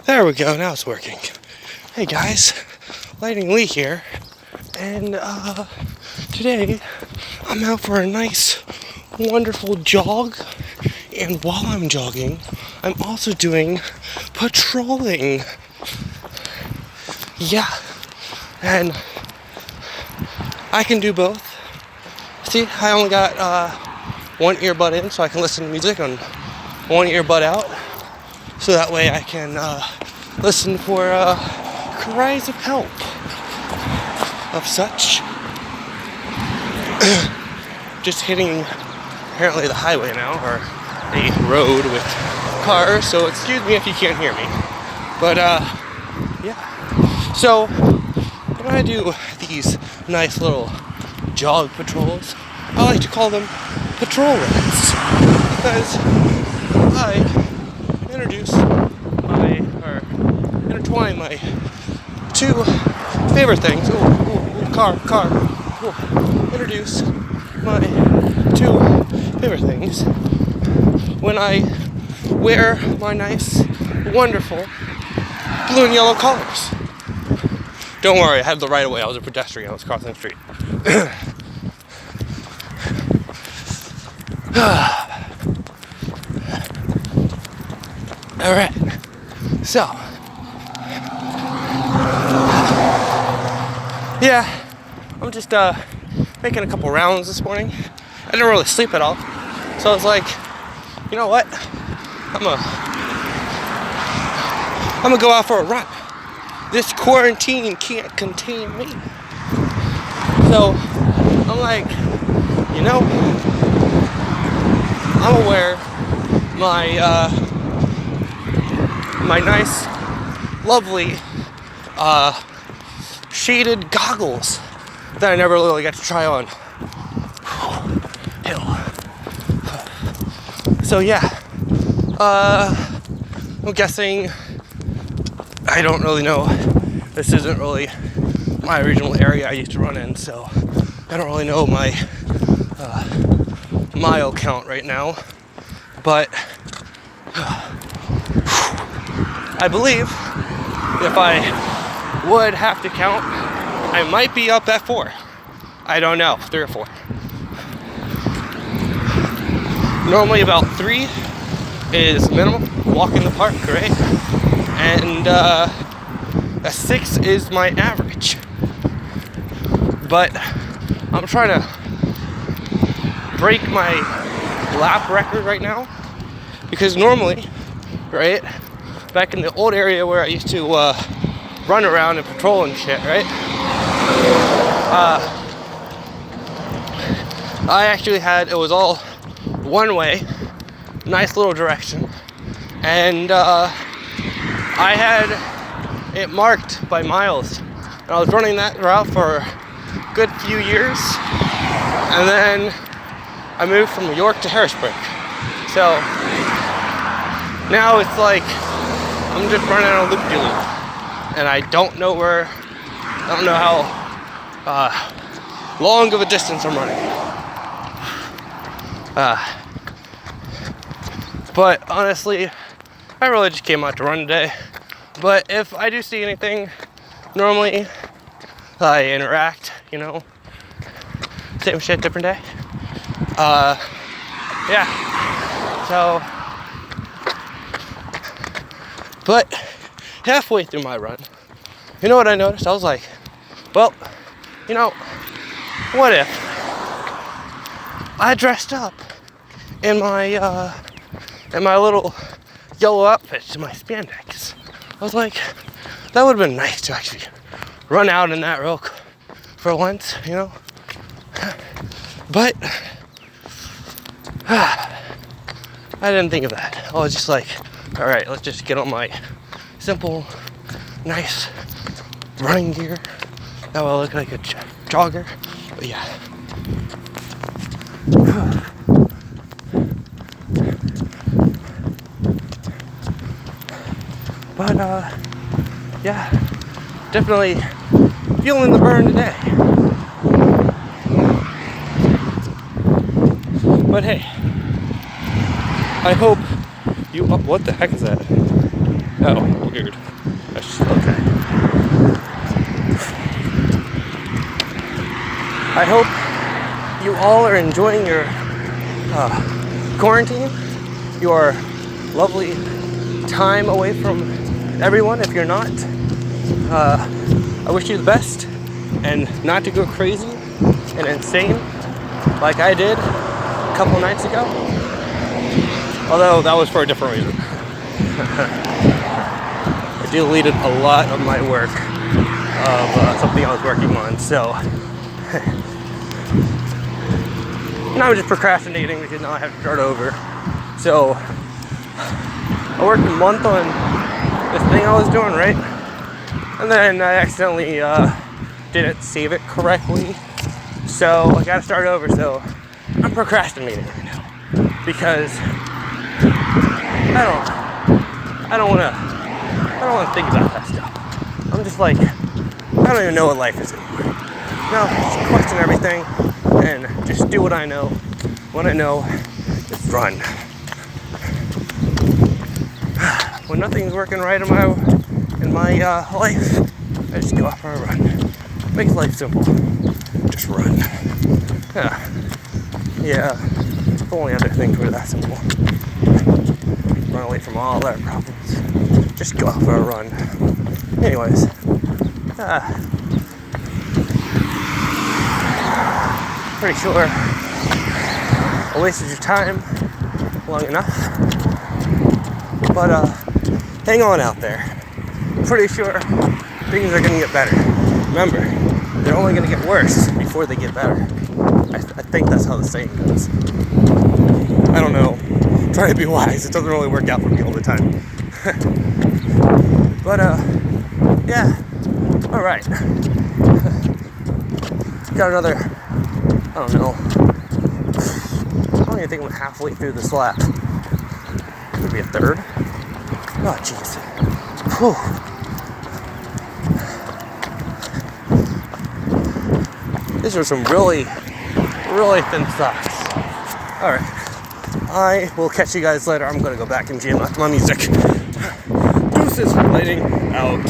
There we go, now it's working. Hey guys, Lightning Lee here, and today I'm out for a nice, wonderful jog, and while I'm jogging, I'm also doing patrolling. Yeah, and I can do both. See, I only got one earbud in, so I can listen to music and one earbud out. So that way I can listen for cries of help of such. Just hitting apparently the highway now, or a road with cars, so excuse me if you can't hear me. But yeah. So when I do these nice little jog patrols, I like to call them patrol runs, because I intertwine my two favorite things. Car. Introduce my two favorite things when I wear my nice, wonderful blue and yellow colors. Don't worry, I had the right of way. I was a pedestrian. I was crossing the street. All right. So, yeah, I'm just making a couple rounds this morning. I didn't really sleep at all, so I was like, you know what? I'm gonna go out for a run. This quarantine can't contain me. So I'm like, you know, I'm gonna wear my nice, lovely, shaded goggles that I never really got to try on. Hell. So yeah, I'm guessing, I don't really know. This isn't really my regional area I used to run in, so I don't really know my mile count right now. But I believe if I would have to count, I might be up at 4. I don't know, 3 or 4. Normally about 3 is minimum, walk in the park, right? And a 6 is my average. But I'm trying to break my lap record right now, because normally, right, back in the old area where I used to run around and patrol and shit, right, I actually had, it was all one way, nice little direction, and I had it marked by miles, and I was running that route for a good few years, and then I moved from New York to Harrisburg. So now it's like I'm just running on a loop-de-loop, and I don't know how long of a distance I'm running. But honestly, I really just came out to run today. But if I do see anything, normally I interact, you know, same shit, different day. Yeah, so, but halfway through my run, you know what I noticed? I was like, well, you know, what if I dressed up in my little yellow outfit to my spandex? I was like, that would have been nice to actually run out in that real for once, you know? But I didn't think of that. I was just like, all right, let's just get on my simple, nice running gear. That way I look like a jogger. But yeah. But yeah, definitely feeling the burn today. But hey, I hope you, oh, what the heck is that? Oh, weird. Okay. I hope you all are enjoying your quarantine, your lovely time away from everyone. If you're not, I wish you the best, and not to go crazy and insane like I did a couple nights ago. Although that was for a different reason. I deleted a lot of my work of something I was working on, so now I'm just procrastinating because now I have to start over. So I worked a month on this thing I was doing, right? And then I accidentally didn't save it correctly, so I gotta start over. So I'm procrastinating right now because I don't wanna think about that stuff. I'm just like, I don't even know what life is anymore. No, just question everything and just do what I know. What I know, just run. When nothing's working right in my life, I just go out for a run. Makes life simple. Just run. Yeah. If only other things were that simple. Run away from all our problems. Just go out for a run. Anyways. Pretty sure I wasted your time long enough. But hang on out there. Pretty sure things are gonna get better. Remember, they're only gonna get worse before they get better. I think that's how the saying goes. I don't know. Try to be wise. It doesn't really work out for me all the time. But yeah. All right. Got another. I don't know. I don't even think I'm halfway through this lap. Could be a third. Oh, jeez. Whew. These are some really, really thin socks. Alright. I will catch you guys later. I'm going to go back and jam out my music. Deuces for lighting out.